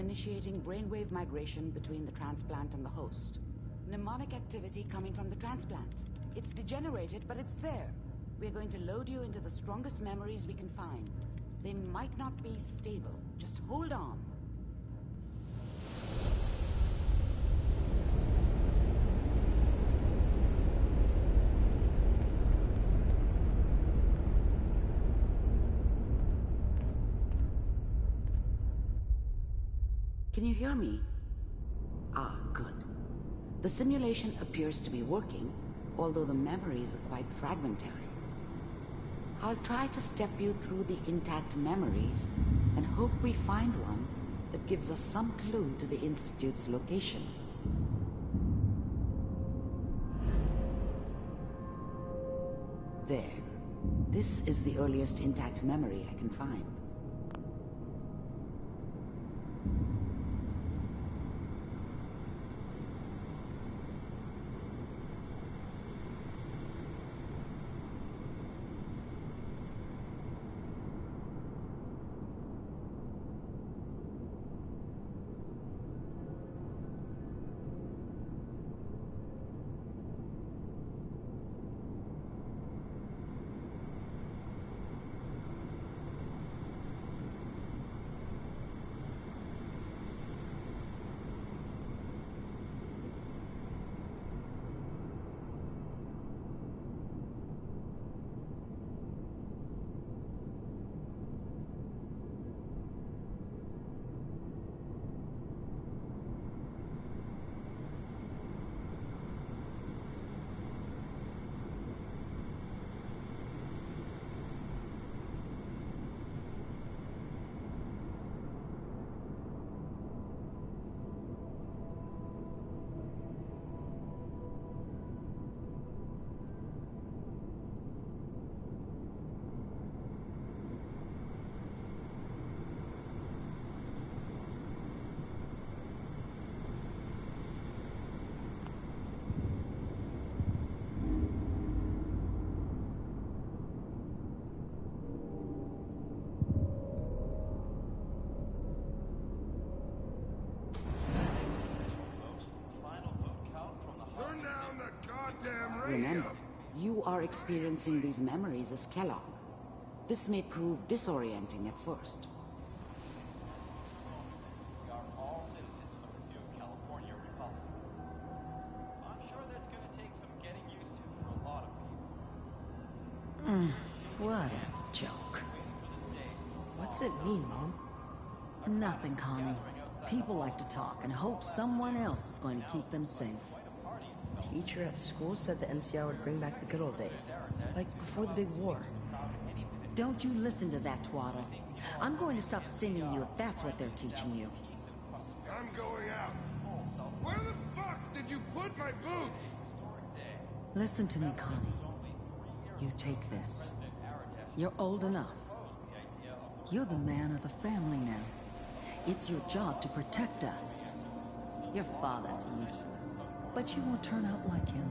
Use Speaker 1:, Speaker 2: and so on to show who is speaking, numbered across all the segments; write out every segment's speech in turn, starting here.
Speaker 1: initiating brainwave migration between the transplant and the host. Mnemonic activity coming from the transplant. It's degenerated, but it's there. We're going to load you into the strongest memories we can find. They might not be stable. Just hold on. Can you hear me? Ah, good. The simulation appears to be working, although the memories are quite fragmentary. I'll try to step you through the intact memories and hope we find one that gives us some clue to the Institute's location. There. This is the earliest intact memory I can find. Remember, you are experiencing these memories as Kellogg. This may prove disorienting at first.
Speaker 2: We are all citizens of the new California Republic. I'm sure that's going to take some getting used to for a lot of people.
Speaker 3: What a joke.
Speaker 4: What's it mean, Mom?
Speaker 3: Nothing, Connie. People like to talk and hope someone else is going to keep them safe.
Speaker 4: Teacher at school said the NCR would bring back the good old days, like before the big war.
Speaker 3: Don't you listen to that twaddle. I'm going to stop singing you if that's what they're teaching you.
Speaker 5: I'm going out. Where the fuck did you put my boots?
Speaker 3: Listen to me, Connie. You take this. You're old enough. You're the man of the family now. It's your job to protect us. Your father's useless, but you won't turn out like him.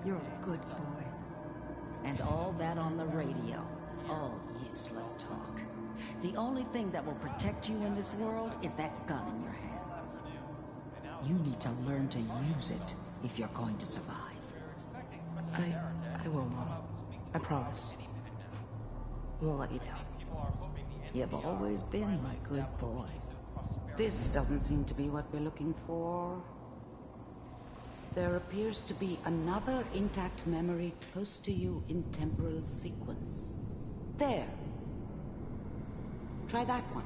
Speaker 3: You're a good boy. And all that on the radio, all useless talk. The only thing that will protect you in this world is that gun in your hands. You need to learn to use it if you're going to survive.
Speaker 4: I will, Mom. I promise. I won't let you down.
Speaker 3: You've always been my good boy.
Speaker 1: This doesn't seem to be what we're looking for. There appears to be another intact memory close to you in temporal sequence. There. Try that one.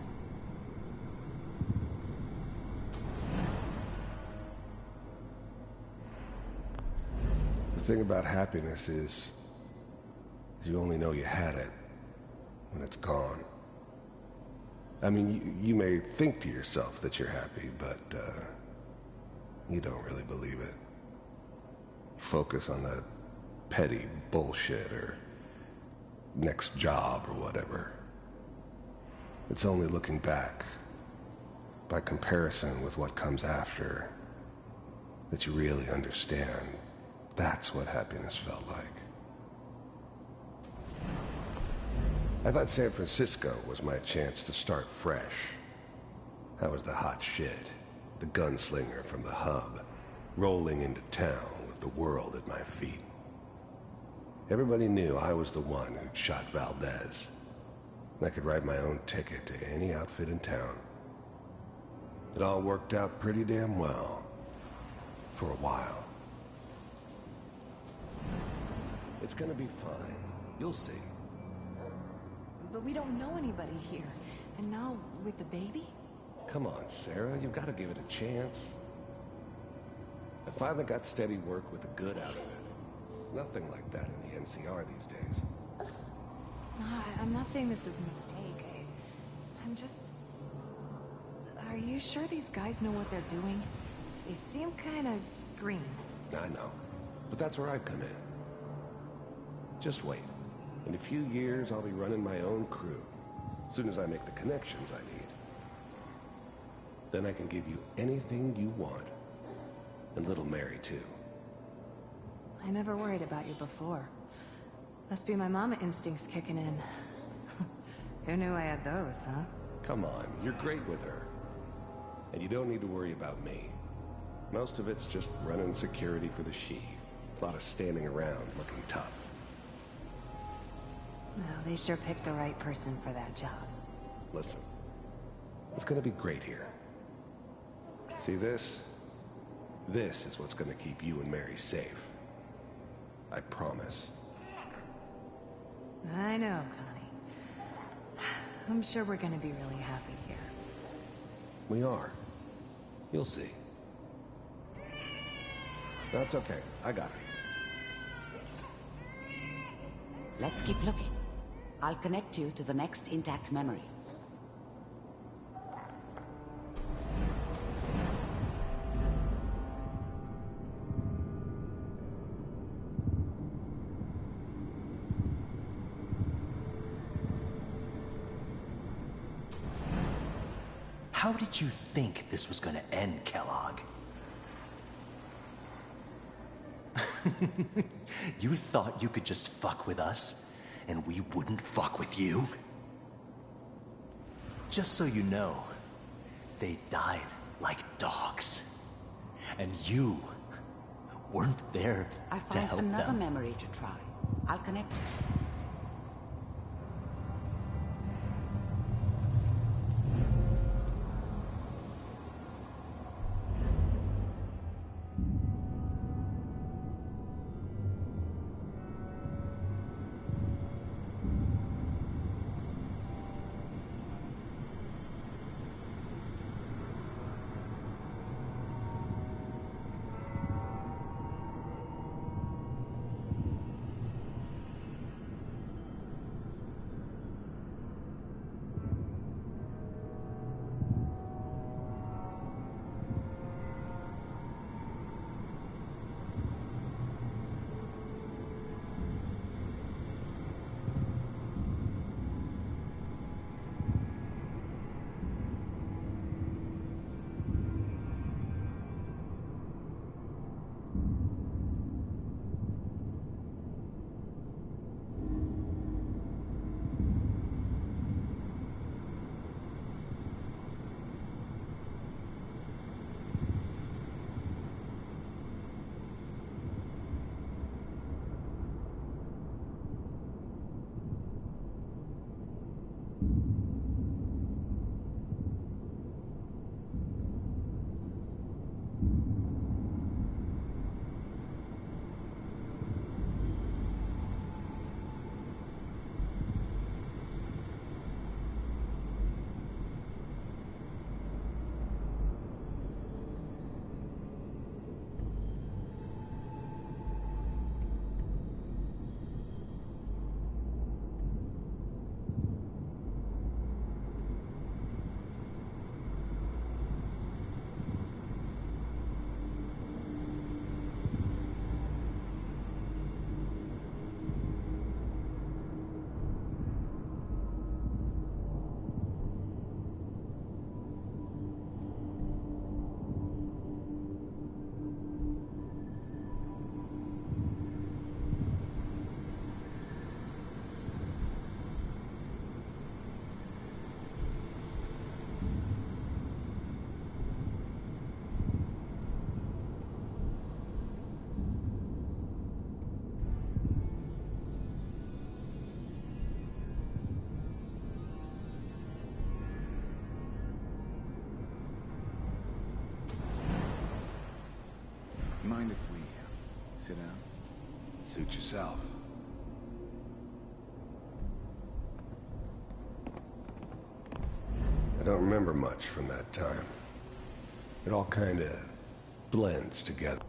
Speaker 5: The thing about happiness is you only know you had it when it's gone. I mean, you may think to yourself that you're happy, but you don't really believe it. Focus on that petty bullshit or next job or whatever. It's only looking back, by comparison with what comes after, that you really understand. That's what happiness felt like. I thought San Francisco was my chance to start fresh. I was the hot shit, the gunslinger from the hub, rolling into town with the world at my feet. Everybody knew I was the one who'd shot Valdez. And I could write my own ticket to any outfit in town. It all worked out pretty damn well. For a while. It's gonna be fine. You'll see.
Speaker 6: But we don't know anybody here. And now, with the baby?
Speaker 5: Come on, Sarah. You've got to give it a chance. I finally got steady work with a good outfit. Nothing like that in the NCR these days.
Speaker 6: No, I'm not saying this was a mistake. I'm just... Are you sure these guys know what they're doing? They seem kind of green.
Speaker 5: I know. But that's where I come in. Just wait. In a few years, I'll be running my own crew. As soon as I make the connections I need. Then I can give you anything you want. And little Mary, too.
Speaker 6: I never worried about you before. Must be my mama instincts kicking in. Who knew I had those, huh?
Speaker 5: Come on, you're great with her. And you don't need to worry about me. Most of it's just running security for the she. A lot of standing around looking tough.
Speaker 6: Well, they sure picked the right person for that job.
Speaker 5: Listen, it's gonna be great here. See this? This is what's gonna keep you and Mary safe. I promise.
Speaker 6: I know, Connie. I'm sure we're gonna be really happy here.
Speaker 5: We are. You'll see. That's okay. I got it.
Speaker 1: Let's keep looking. I'll connect you to the next intact memory.
Speaker 7: How did you think this was gonna end, Kellogg? You thought you could just fuck with us, and we wouldn't fuck with you? Just so you know, they died like dogs. And you weren't there
Speaker 1: I
Speaker 7: to
Speaker 1: find
Speaker 7: help
Speaker 1: another
Speaker 7: them.
Speaker 1: memory to try. I'll connect you.
Speaker 8: mind if we sit down?
Speaker 5: Suit yourself. I don't remember much from that time. It all kinda blends together.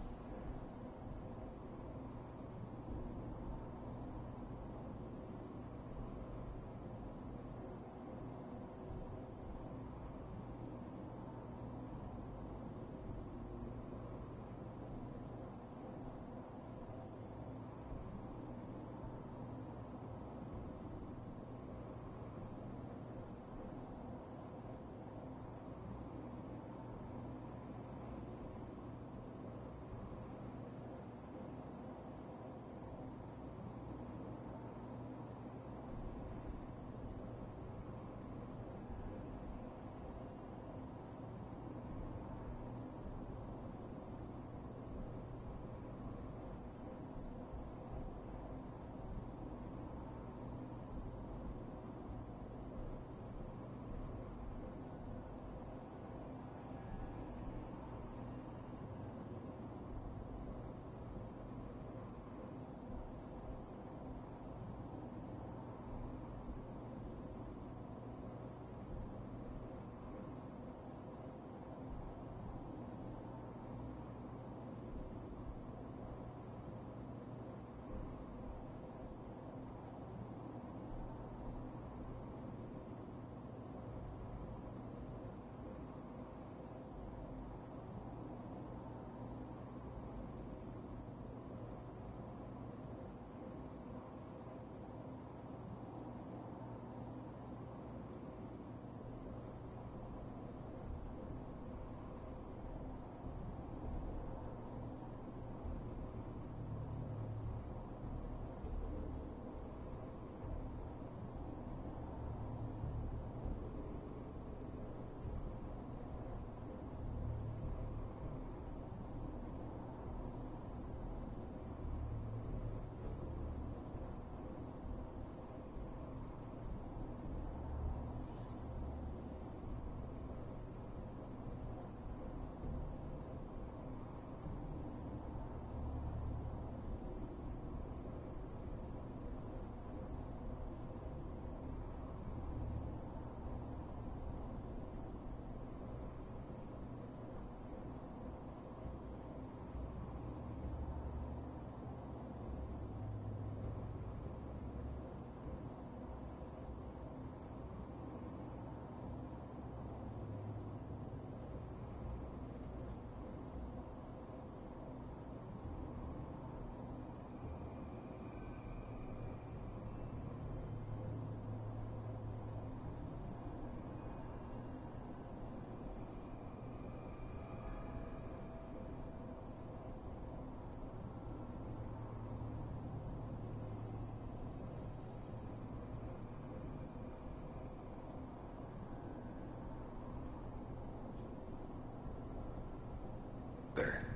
Speaker 5: There.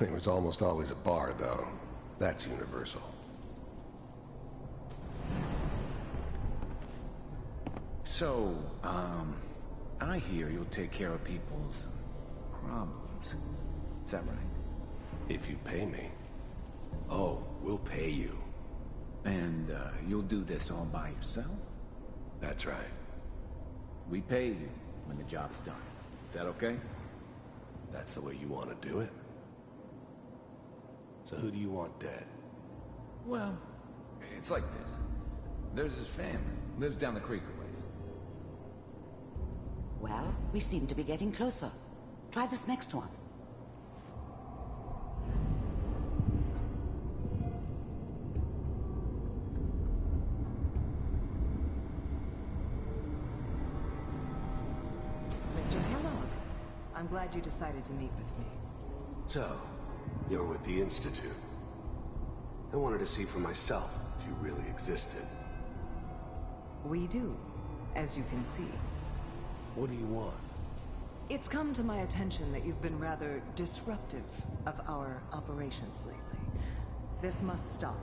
Speaker 5: It was almost always a bar, though. That's universal.
Speaker 8: So, I hear you'll take care of people's problems. Is that right?
Speaker 5: If you pay me.
Speaker 8: Oh, we'll pay you. And, you'll do this all by yourself?
Speaker 5: That's right.
Speaker 8: We pay you when the job's done. Is that okay?
Speaker 5: That's the way you want to do it? So who do you want dead?
Speaker 8: Well, it's like this. There's his family. Lives down the creek a ways.
Speaker 1: Well, we seem to be getting closer. Try this next one.
Speaker 3: Mr. Kellogg, I'm glad you decided to meet with me.
Speaker 5: So, you're with the Institute. I wanted to see for myself if you really existed.
Speaker 3: We do, as you can see.
Speaker 5: What do you want?
Speaker 3: It's come to my attention that you've been rather disruptive of our operations lately. This must stop.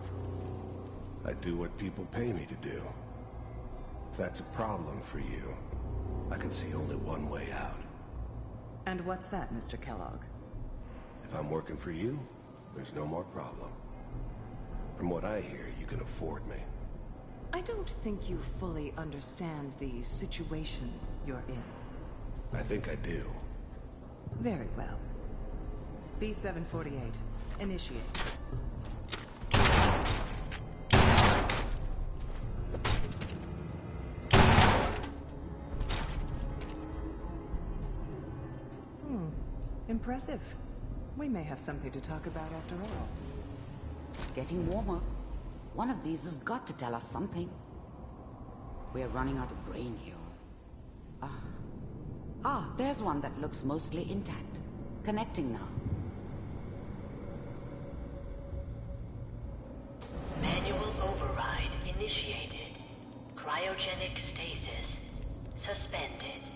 Speaker 5: I do what people pay me to do. If that's a problem for you, I can see only one way out.
Speaker 3: And what's that, Mr. Kellogg?
Speaker 5: If If I'm working for you, there's no more problem. From what I hear, you can afford me.
Speaker 3: I don't think you fully understand the situation you're in.
Speaker 5: I think I do.
Speaker 3: Very well. B-748. Initiate. Impressive. We may have something to talk about after all.
Speaker 1: Getting warmer. One of these has got to tell us something. We're running out of brain here. There's one that looks mostly intact. Connecting now.
Speaker 9: Manual override initiated. Cryogenic stasis suspended.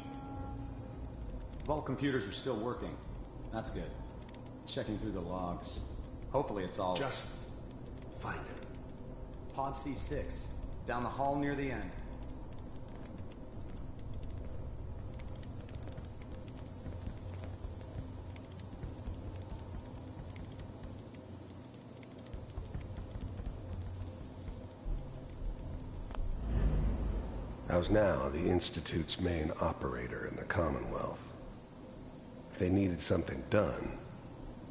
Speaker 10: Vault computers are still working. That's good. Checking through the logs. Hopefully it's all...
Speaker 5: Just find it.
Speaker 10: Pod C6. Down the hall near the end.
Speaker 5: I was now the Institute's main operator in the Commonwealth. If they needed something done,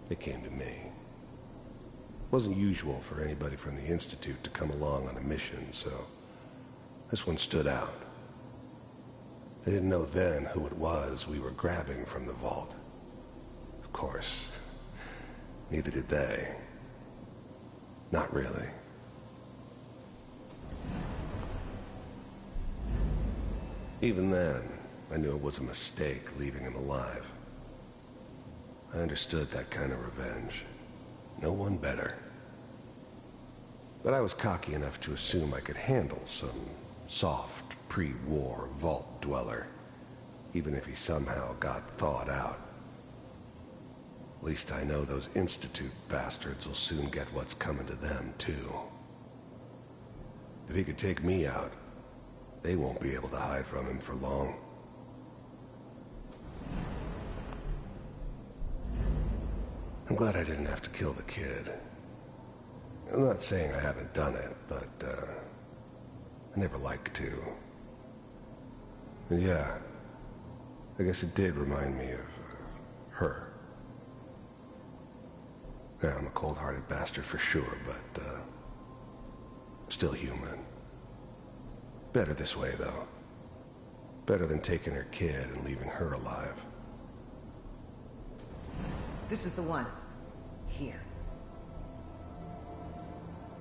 Speaker 5: they came to me. It wasn't usual for anybody from the Institute to come along on a mission, so this one stood out. I didn't know then who it was we were grabbing from the vault. Of course, neither did they. Not really. Even then, I knew it was a mistake leaving him alive. I understood that kind of revenge. No one better. But I was cocky enough to assume I could handle some soft, pre-war vault dweller, even if he somehow got thawed out. At least I know those Institute bastards will soon get what's coming to them, too. If he could take me out, they won't be able to hide from him for long. I'm glad I didn't have to kill the kid. I'm not saying I haven't done it, but, I never like to. And yeah, I guess it did remind me of, her. Yeah, I'm a cold-hearted bastard for sure, but, still human. Better this way, though. Better than taking her kid and leaving her alive.
Speaker 3: This is the one. Here.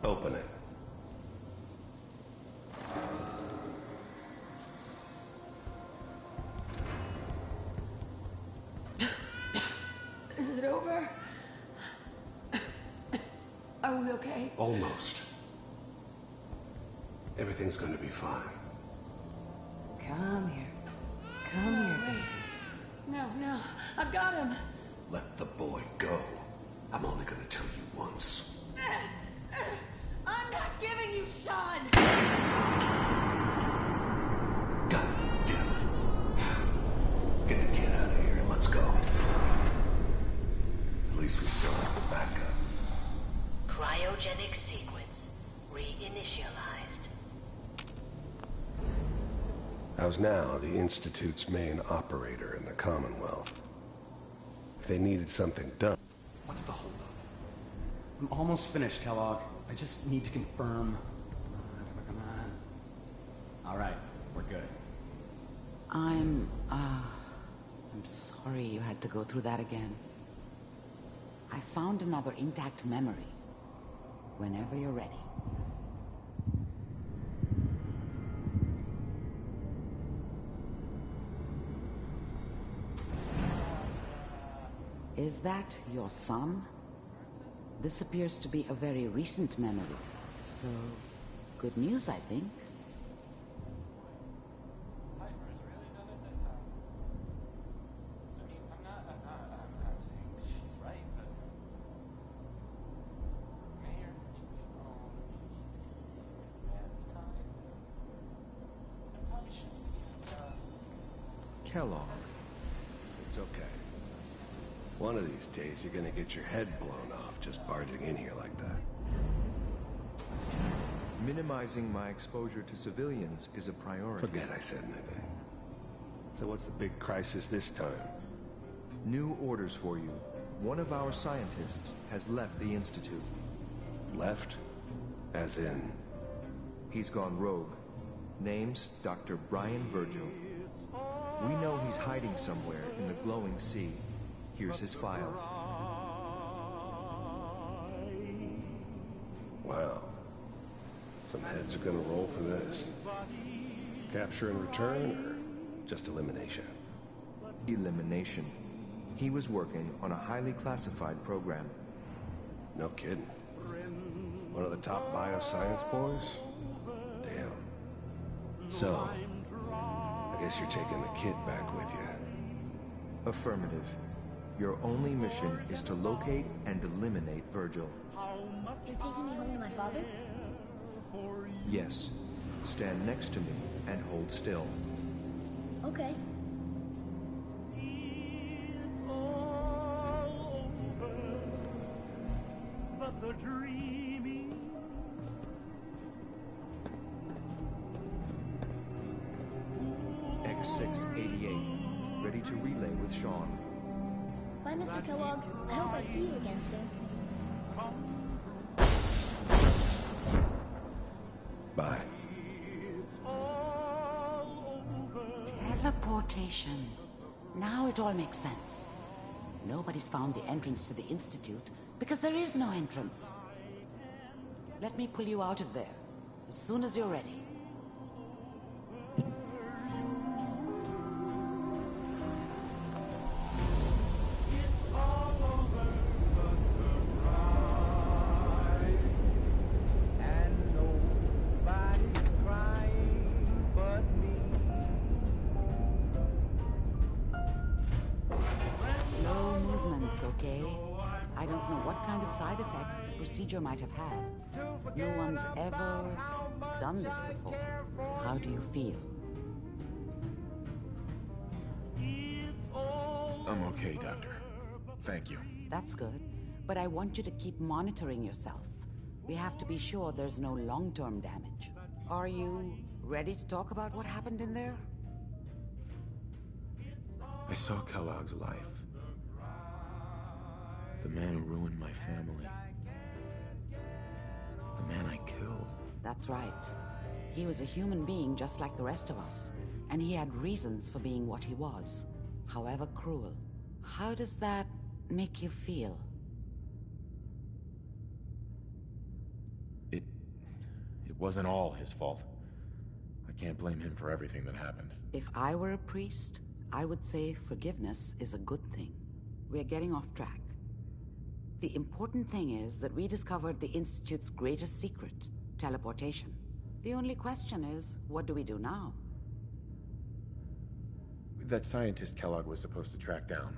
Speaker 5: Open it.
Speaker 6: Is it over? Are we okay?
Speaker 5: Almost. Everything's gonna be fine.
Speaker 3: Come here. Come here.
Speaker 6: No, I've got him.
Speaker 5: Let the boy go. I'm only gonna tell you once.
Speaker 6: I'm not giving you Sean!
Speaker 5: God damn it. Get the kid out of here and let's go. At least we still have the backup.
Speaker 9: Cryogenic sequence reinitialized.
Speaker 5: I was now the Institute's main operator in the Commonwealth. If they needed something done... What's the holdup?
Speaker 10: I'm almost finished, Kellogg. I just need to confirm. Come on. All right, we're good.
Speaker 1: I'm sorry you had to go through that again. I found another intact memory. Whenever you're ready. Is that your son? This appears to be a very recent memory. So, good news, I think.
Speaker 2: Piper's really done it this time. I mean, I'm saying she's right, but Mayor, man's time. I probably shouldn't.
Speaker 5: Kellogg. It's okay. One of these days, you're gonna get your head blown off just barging in here like that.
Speaker 11: Minimizing my exposure to civilians is a priority.
Speaker 5: Forget I said anything. So what's the big crisis this time?
Speaker 11: New orders for you. One of our scientists has left the Institute.
Speaker 5: Left? As in?
Speaker 11: He's gone rogue. Name's Dr. Brian Virgil. We know he's hiding somewhere in the glowing sea. Here's his file.
Speaker 5: Wow. Some heads are gonna roll for this. Capture and return, or just elimination?
Speaker 11: Elimination. He was working on a highly classified program.
Speaker 5: No kidding. One of the top bioscience boys? Damn. So, I guess you're taking the kid back with you.
Speaker 11: Affirmative. Your only mission is to locate and eliminate Virgil.
Speaker 12: You're taking me home to my father?
Speaker 11: Yes. Stand next to me and hold still.
Speaker 12: Okay.
Speaker 11: X688. Ready to relay with Sean.
Speaker 12: Bye, Mr. Kellogg. I hope I see you again soon.
Speaker 5: Bye.
Speaker 1: Teleportation. Now it all makes sense. Nobody's found the entrance to the Institute because there is no entrance. Let me pull you out of there as soon as you're ready. Okay? I don't know what kind of side effects the procedure might have had. No one's ever done this before. How do you feel?
Speaker 8: I'm okay, Doctor. Thank you.
Speaker 1: That's good. But I want you to keep monitoring yourself. We have to be sure there's no long-term damage. Are you ready to talk about what happened in there?
Speaker 8: I saw Kellogg's life. The man who ruined my family. The man I killed.
Speaker 1: That's right. He was a human being just like the rest of us. And he had reasons for being what he was, however cruel. How does that make you feel?
Speaker 8: It wasn't all his fault. I can't blame him for everything that happened.
Speaker 1: If I were a priest, I would say forgiveness is a good thing. We're getting off track. The important thing is that we discovered the Institute's greatest secret, teleportation. The only question is, what do we do now?
Speaker 8: That scientist Kellogg was supposed to track down.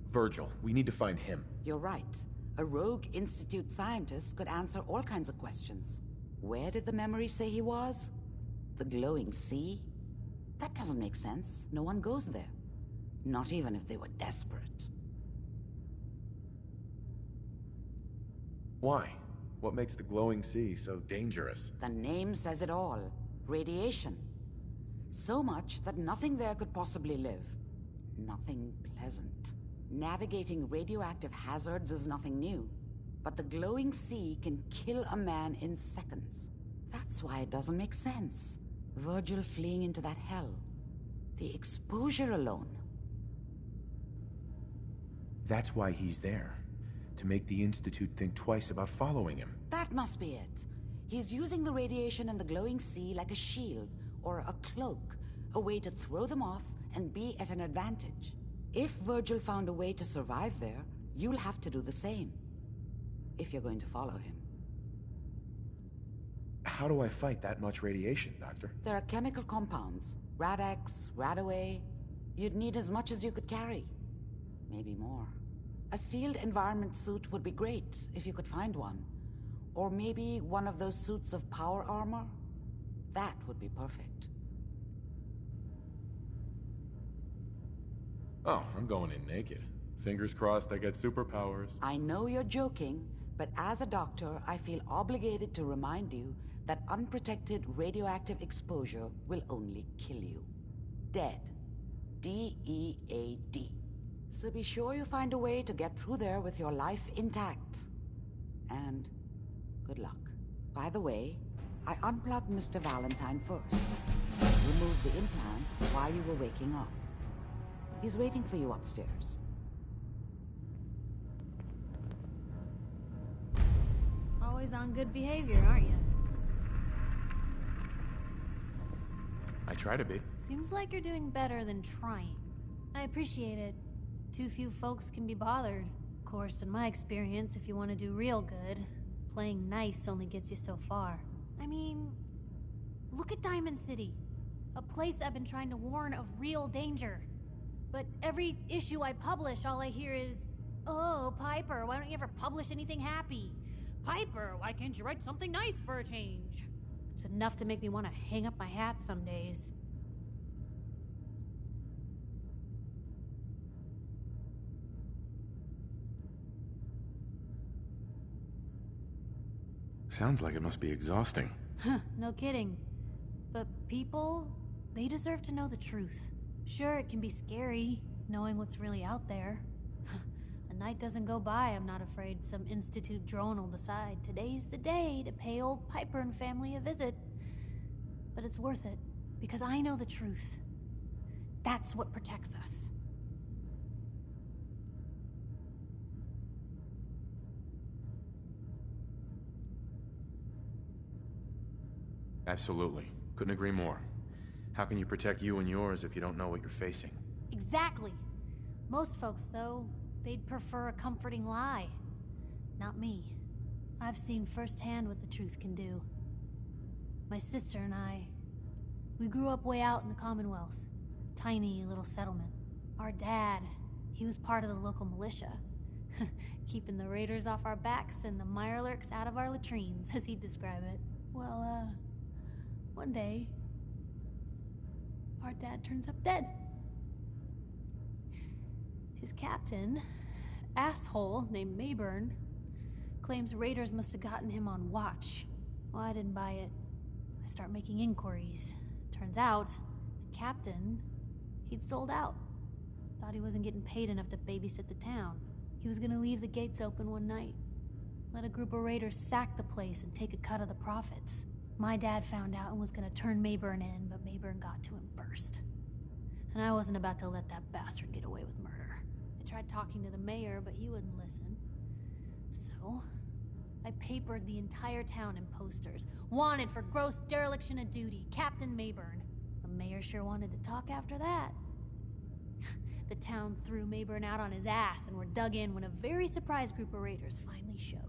Speaker 8: Virgil, we need to find him.
Speaker 1: You're right. A rogue Institute scientist could answer all kinds of questions. Where did the memory say he was? The glowing sea? That doesn't make sense. No one goes there. Not even if they were desperate.
Speaker 8: Why? What makes the glowing sea so dangerous?
Speaker 1: The name says it all. Radiation. So much that nothing there could possibly live. Nothing pleasant. Navigating radioactive hazards is nothing new. But the glowing sea can kill a man in seconds. That's why it doesn't make sense. Virgil fleeing into that hell. The exposure alone.
Speaker 8: That's why he's there. To make the Institute think twice about following him.
Speaker 1: That must be it. He's using the radiation in the glowing sea like a shield, or a cloak, a way to throw them off and be at an advantage. If Virgil found a way to survive there, you'll have to do the same. If you're going to follow him.
Speaker 8: How do I fight that much radiation, Doctor?
Speaker 1: There are chemical compounds. Rad-X, Radaway. You'd need as much as you could carry. Maybe more. A sealed environment suit would be great, if you could find one. Or maybe one of those suits of power armor? That would be perfect.
Speaker 8: Oh, I'm going in naked.
Speaker 13: Fingers crossed I get superpowers.
Speaker 1: I know you're joking, but as a doctor, I feel obligated to remind you that unprotected radioactive exposure will only kill you. Dead. D-E-A-D. So be sure you find a way to get through there with your life intact. And good luck. By the way, I unplugged Mr. Valentine first. Removed the implant while you were waking up. He's waiting for you upstairs.
Speaker 14: Always on good behavior, aren't you?
Speaker 13: I try to be.
Speaker 14: Seems like you're doing better than trying. I appreciate it. Too few folks can be bothered. Of course, in my experience, if you want to do real good, playing nice only gets you so far. I mean, look at Diamond City. A place I've been trying to warn of real danger. But every issue I publish, all I hear is, "Oh, Piper, why don't you ever publish anything happy? Piper, why can't you write something nice for a change?" It's enough to make me want to hang up my hat some days.
Speaker 13: Sounds like it must be exhausting.
Speaker 14: Huh, no kidding. But people, they deserve to know the truth. Sure, it can be scary, knowing what's really out there. A night doesn't go by, I'm not afraid some Institute drone will decide today's the day to pay old Piper and family a visit. But it's worth it, because I know the truth. That's what protects us.
Speaker 13: Absolutely. Couldn't agree more. How can you protect you and yours if you don't know what you're facing?
Speaker 14: Exactly. Most folks, though, they'd prefer a comforting lie. Not me. I've seen firsthand what the truth can do. My sister and I, we grew up way out in the Commonwealth. Tiny little settlement. Our dad, he was part of the local militia. Keeping the raiders off our backs and the Mirelurks out of our latrines, as he'd describe it. Well, one day, our dad turns up dead. His captain, asshole named Mayburn, claims raiders must have gotten him on watch. Well, I didn't buy it. I start making inquiries. Turns out, the captain, he'd sold out. Thought he wasn't getting paid enough to babysit the town. He was gonna leave the gates open one night. Let a group of raiders sack the place and take a cut of the profits. My dad found out and was gonna turn Mayburn in, but Mayburn got to him first. And I wasn't about to let that bastard get away with murder. I tried talking to the mayor, but he wouldn't listen. So, I papered the entire town in posters. Wanted for gross dereliction of duty, Captain Mayburn. The mayor sure wanted to talk after that. The town threw Mayburn out on his ass and were dug in when a very surprised group of raiders finally showed.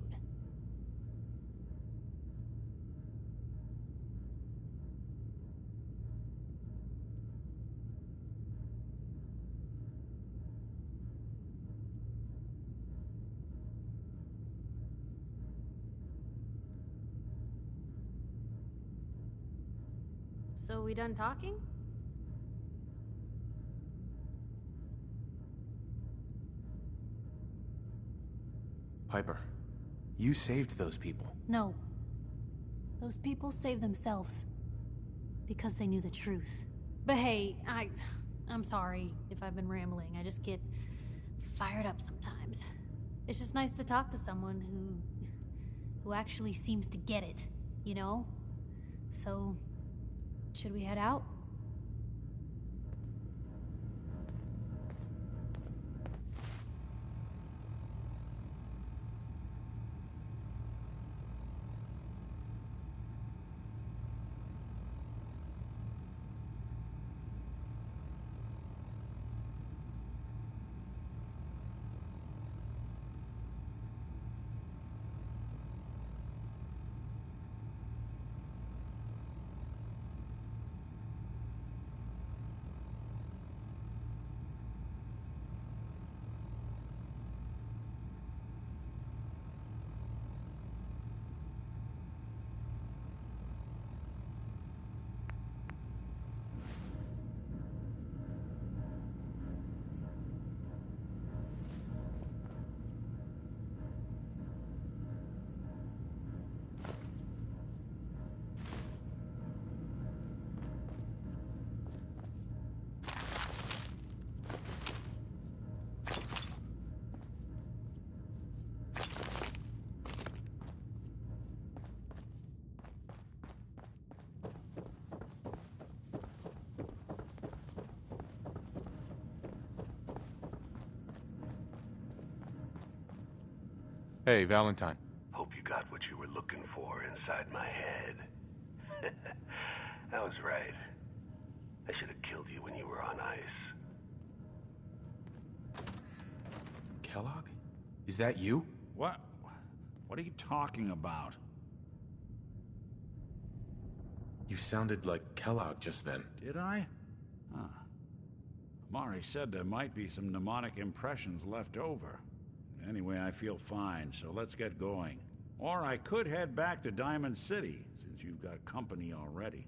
Speaker 14: So we done talking?
Speaker 13: Piper, you saved those people.
Speaker 14: No. Those people saved themselves. Because they knew the truth. But hey, I'm sorry if I've been rambling. I just get fired up sometimes. It's just nice to talk to someone who actually seems to get it, you know? So, should we head out?
Speaker 13: Hey, Valentine.
Speaker 15: Hope you got what you were looking for inside my head. I was right. I should have killed you when you were on ice.
Speaker 13: Kellogg? Is that you?
Speaker 16: What? What are you talking about?
Speaker 13: You sounded like Kellogg just then.
Speaker 16: Did I? Huh. Mari said there might be some mnemonic impressions left over. Anyway, I feel fine, so let's get going. Or I could head back to Diamond City, since you've got company already.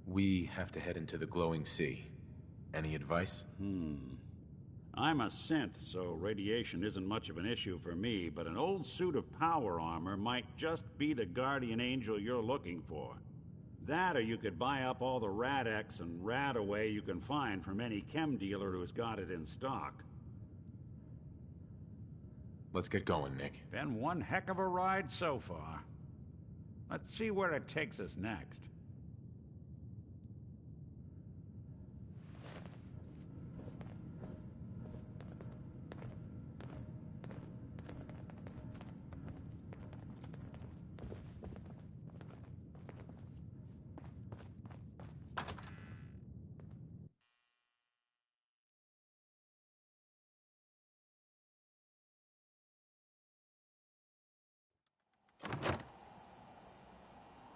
Speaker 13: We have to head into the glowing sea. Any advice?
Speaker 16: I'm a synth, so radiation isn't much of an issue for me, but an old suit of power armor might just be the guardian angel you're looking for. That, or you could buy up all the Rad-X and Rad-Away you can find from any chem dealer who's got it in stock.
Speaker 13: Let's get going, Nick.
Speaker 16: Been one heck of a ride so far. Let's see where it takes us next.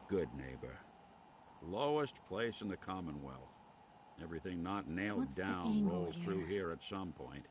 Speaker 16: Good neighbor. Lowest place in the Commonwealth. Everything not nailed
Speaker 14: What's the
Speaker 16: down
Speaker 14: angle
Speaker 16: rolls
Speaker 14: here?
Speaker 16: through here at some point.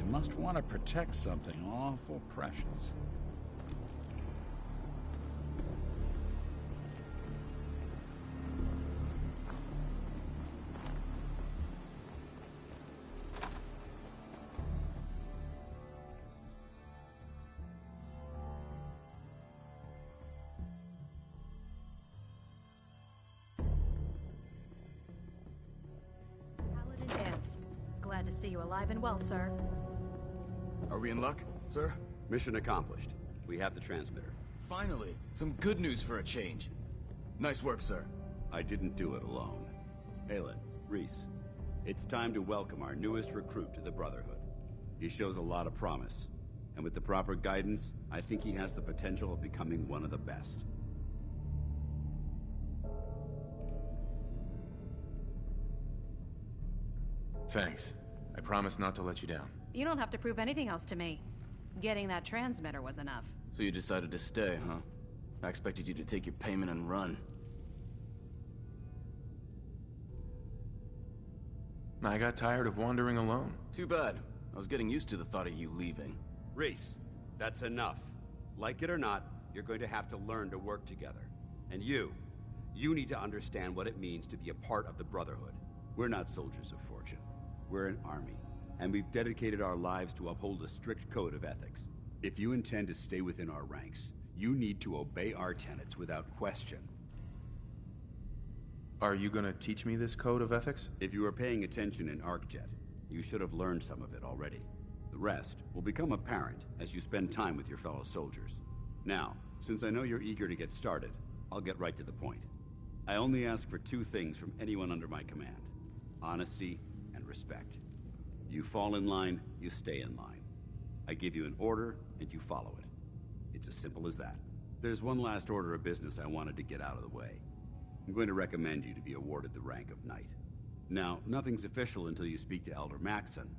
Speaker 16: Must want to protect something awful precious.
Speaker 17: Paladin Dance. Glad to see you alive and well, sir.
Speaker 18: Are we in luck, sir? Mission accomplished. We have the transmitter.
Speaker 19: Finally, some good news for a change. Nice work, sir.
Speaker 18: I didn't do it alone. Aelin, Reese, it's time to welcome our newest recruit to the Brotherhood. He shows a lot of promise, and with the proper guidance, I think he has the potential of becoming one of the best.
Speaker 13: Thanks. I promise not to let you down.
Speaker 17: You don't have to prove anything else to me. Getting that transmitter was enough.
Speaker 19: So you decided to stay, huh? I expected you to take your payment and run.
Speaker 13: I got tired of wandering alone.
Speaker 19: Too bad. I was getting used to the thought of you leaving.
Speaker 18: Reese, that's enough. Like it or not, you're going to have to learn to work together. And you need to understand what it means to be a part of the Brotherhood. We're not soldiers of fortune. We're an army, and we've dedicated our lives to uphold a strict code of ethics. If you intend to stay within our ranks, you need to obey our tenets without question.
Speaker 13: Are you gonna teach me this code of ethics?
Speaker 18: If you were paying attention in ArcJet, you should have learned some of it already. The rest will become apparent as you spend time with your fellow soldiers. Now, since I know you're eager to get started, I'll get right to the point. I only ask for two things from anyone under my command: honesty and respect. You fall in line, you stay in line. I give you an order, and you follow it. It's as simple as that. There's one last order of business I wanted to get out of the way. I'm going to recommend you to be awarded the rank of Knight. Now, nothing's official until you speak to Elder Maxson,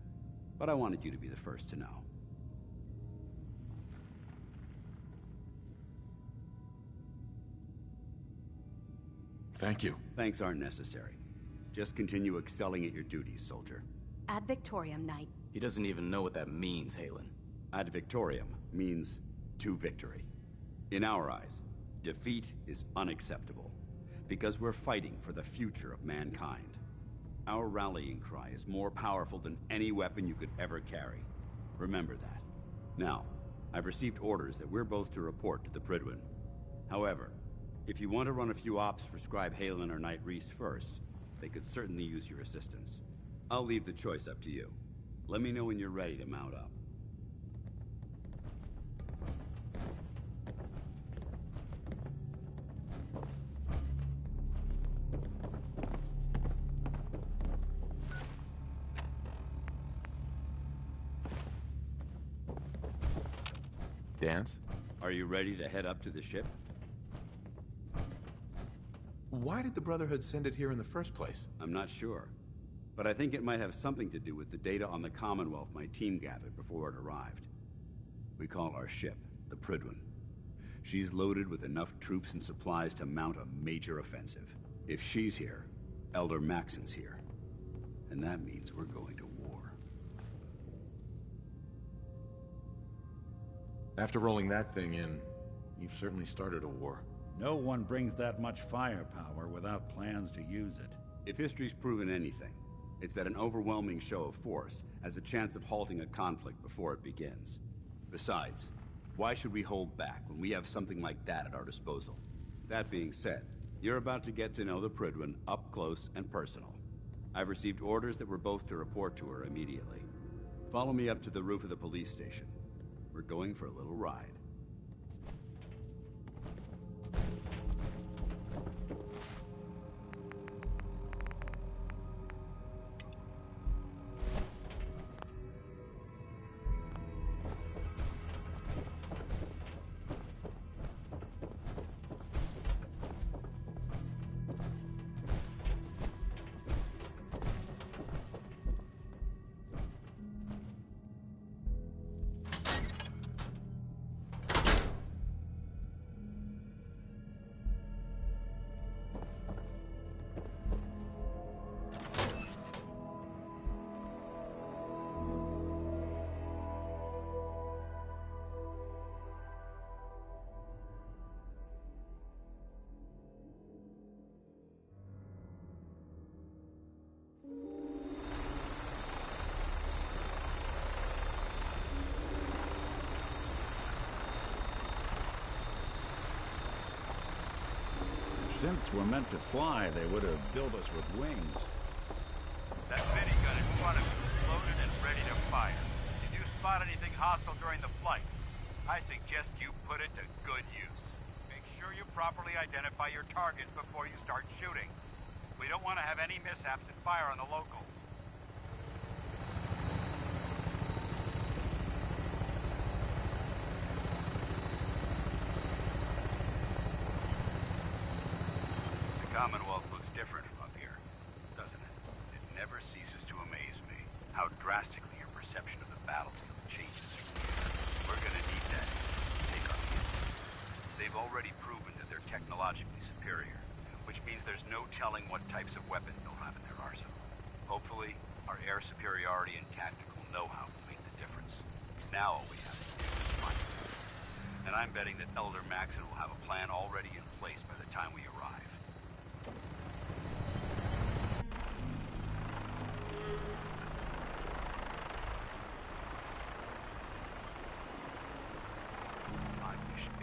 Speaker 18: but I wanted you to be the first to know.
Speaker 13: Thank you.
Speaker 18: Thanks aren't necessary. Just continue excelling at your duties, soldier.
Speaker 17: Ad Victoriam, Knight.
Speaker 19: He doesn't even know what that means, Halen.
Speaker 18: Ad Victoriam means to victory. In our eyes, defeat is unacceptable, because we're fighting for the future of mankind. Our rallying cry is more powerful than any weapon you could ever carry. Remember that. Now, I've received orders that we're both to report to the Prydwen. However, if you want to run a few ops for Scribe Halen or Knight Rhys first, they could certainly use your assistance. I'll leave the choice up to you. Let me know when you're ready to mount up.
Speaker 13: Dance?
Speaker 18: Are you ready to head up to the ship?
Speaker 13: Why did the Brotherhood send it here in the first place?
Speaker 18: I'm not sure, but I think it might have something to do with the data on the Commonwealth my team gathered before it arrived. We call our ship the Prydwen. She's loaded with enough troops and supplies to mount a major offensive. If she's here, Elder Maxson's here. And that means we're going to war.
Speaker 13: After rolling that thing in, you've certainly started a war.
Speaker 16: No one brings that much firepower without plans to use it.
Speaker 18: If history's proven anything, it's that an overwhelming show of force has a chance of halting a conflict before it begins. Besides, why should we hold back when we have something like that at our disposal? That being said, you're about to get to know the Prydwen up close and personal. I've received orders that we're both to report to her immediately. Follow me up to the roof of the police station. We're going for a little ride.
Speaker 16: Since we're meant to fly, they would have built us with wings.
Speaker 2: That minigun in front of you is loaded and ready to fire. Did you spot anything hostile during the flight? I suggest you put it to good use. Make sure you properly identify your targets before you start shooting. We don't want to have any mishaps and fire on the local. Commonwealth looks different from up here, doesn't it? It never ceases to amaze me how drastically your perception of the battlefield changes from here. We're gonna need that to take on the enemy. They've already proven that they're technologically superior, which means there's no telling what types of weapons they'll have in their arsenal. Hopefully, our air superiority and tactical know-how will make the difference. Now all we have to do is fight. And I'm betting that Elder Maxson will have a plan already in place by the time we arrive.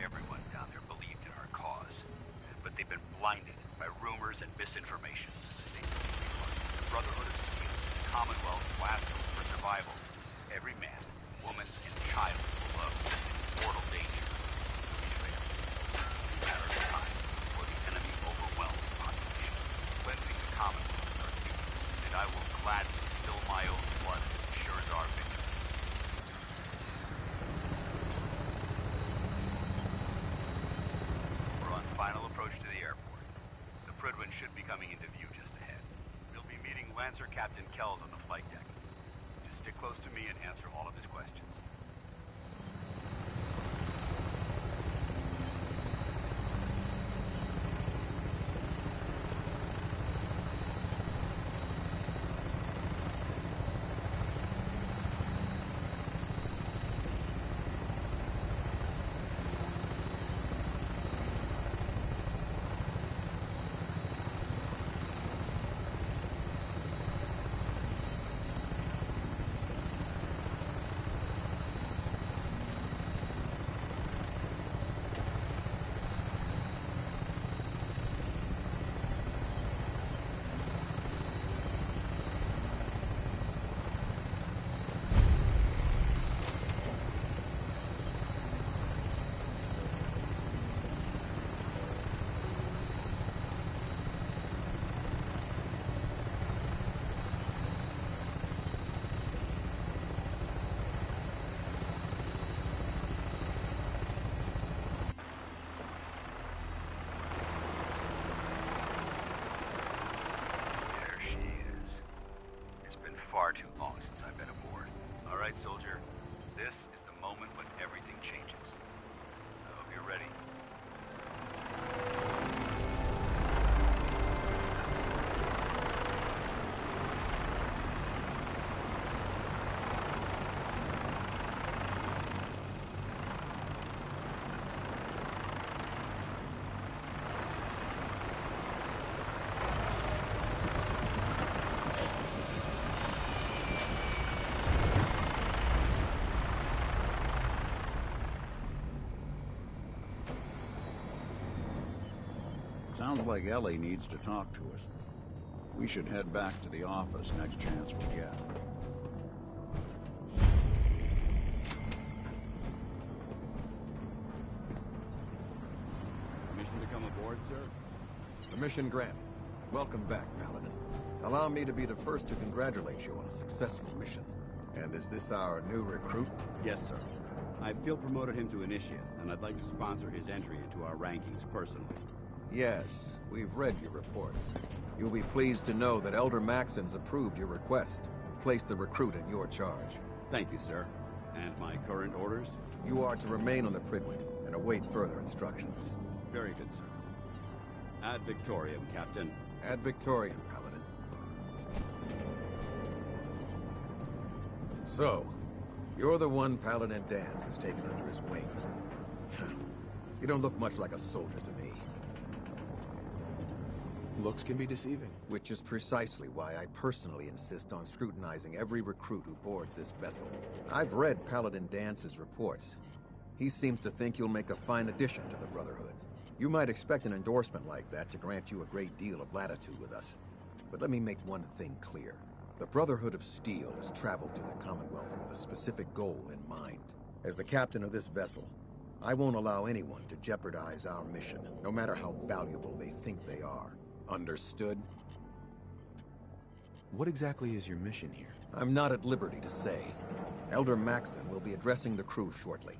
Speaker 2: Everyone down there believed in our cause, but they've been blinded by rumors and misinformation. The Brotherhood of Steel, the Commonwealth's last hope for survival. Every man, woman, and child below in mortal danger. We fail. It's a matter of time before the enemy overwhelms the population, cleansing the Commonwealth of our secrets, and I will gladly spill my own blood as it ensures our victory. We're on final approach to the airport. The Prydwen should be coming into view just ahead. We'll be meeting Lancer Captain Kells on the flight deck. Just stick close to me and answer all of his questions. Far too long since I've been aboard. All right, soldier. This is the moment when everything changes. I hope you're ready.
Speaker 16: Sounds like Ellie needs to talk to us. We should head back to the office next chance we get.
Speaker 20: Permission to come aboard, sir?
Speaker 21: Permission granted. Welcome back, Paladin. Allow me to be the first to congratulate you on a successful mission. And is this our new recruit?
Speaker 18: Yes, sir. I feel promoted him to Initiate, and I'd like to sponsor his entry into our rankings personally.
Speaker 21: Yes, we've read your reports. You'll be pleased to know that Elder Maxon's approved your request and placed the recruit in your charge.
Speaker 18: Thank you, sir. And my current orders?
Speaker 21: You are to remain on the Prydwen and await further instructions.
Speaker 18: Very good, sir. Ad Victoriam, Captain.
Speaker 21: Ad Victoriam, Paladin. So, you're the one Paladin Danse has taken under his wing. You don't look much like a soldier to me.
Speaker 5: Looks can be deceiving.
Speaker 21: Which is precisely why I personally insist on scrutinizing every recruit who boards this vessel. I've read Paladin Dance's reports. He seems to think you'll make a fine addition to the Brotherhood. You might expect an endorsement like that to grant you a great deal of latitude with us. But let me make one thing clear. The Brotherhood of Steel has traveled to the Commonwealth with a specific goal in mind. As the captain of this vessel, I won't allow anyone to jeopardize our mission, no matter how valuable they think they are. Understood?
Speaker 5: What exactly is your mission here?
Speaker 21: I'm not at liberty to say. Elder Maxon will be addressing the crew shortly,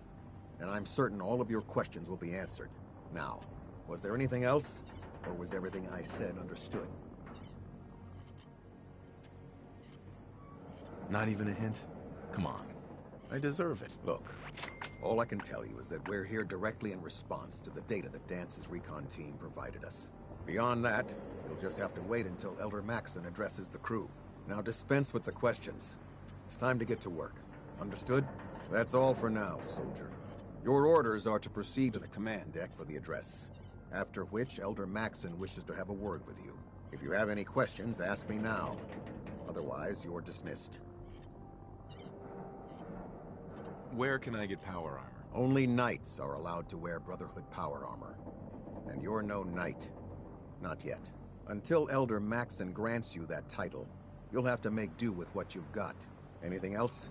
Speaker 21: and I'm certain all of your questions will be answered. Now, was there anything else, or was everything I said understood?
Speaker 5: Not even a hint? Come on. I deserve it.
Speaker 21: Look, all I can tell you is that we're here directly in response to the data that Dance's recon team provided us. Beyond that, you'll just have to wait until Elder Maxon addresses the crew. Now dispense with the questions. It's time to get to work. Understood? That's all for now, soldier. Your orders are to proceed to the command deck for the address. After which, Elder Maxon wishes to have a word with you. If you have any questions, ask me now. Otherwise, you're dismissed.
Speaker 5: Where can I get power armor?
Speaker 21: Only knights are allowed to wear Brotherhood power armor. And you're no knight. Not yet. Until Elder Maxon grants you that title, you'll have to make do with what you've got. Anything else?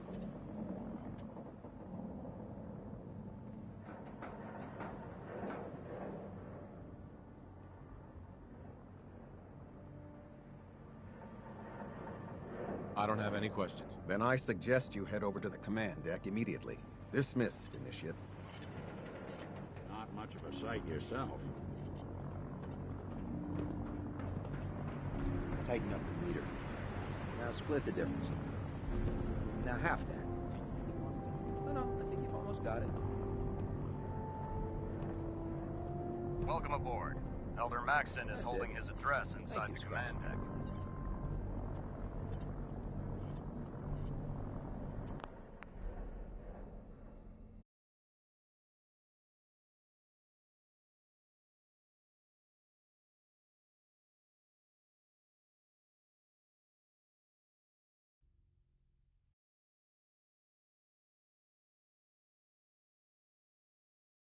Speaker 13: I don't have any questions.
Speaker 21: Then I suggest you head over to the command deck immediately. Dismissed, Initiate.
Speaker 16: Not much of a sight yourself.
Speaker 20: Tighten up the meter. Now split the difference. Now half that. No, I think you've almost got it.
Speaker 22: Welcome aboard. Elder Maxon is
Speaker 20: That's
Speaker 22: holding
Speaker 20: it.
Speaker 22: his address inside
Speaker 20: Thank
Speaker 22: the
Speaker 20: you,
Speaker 22: command deck.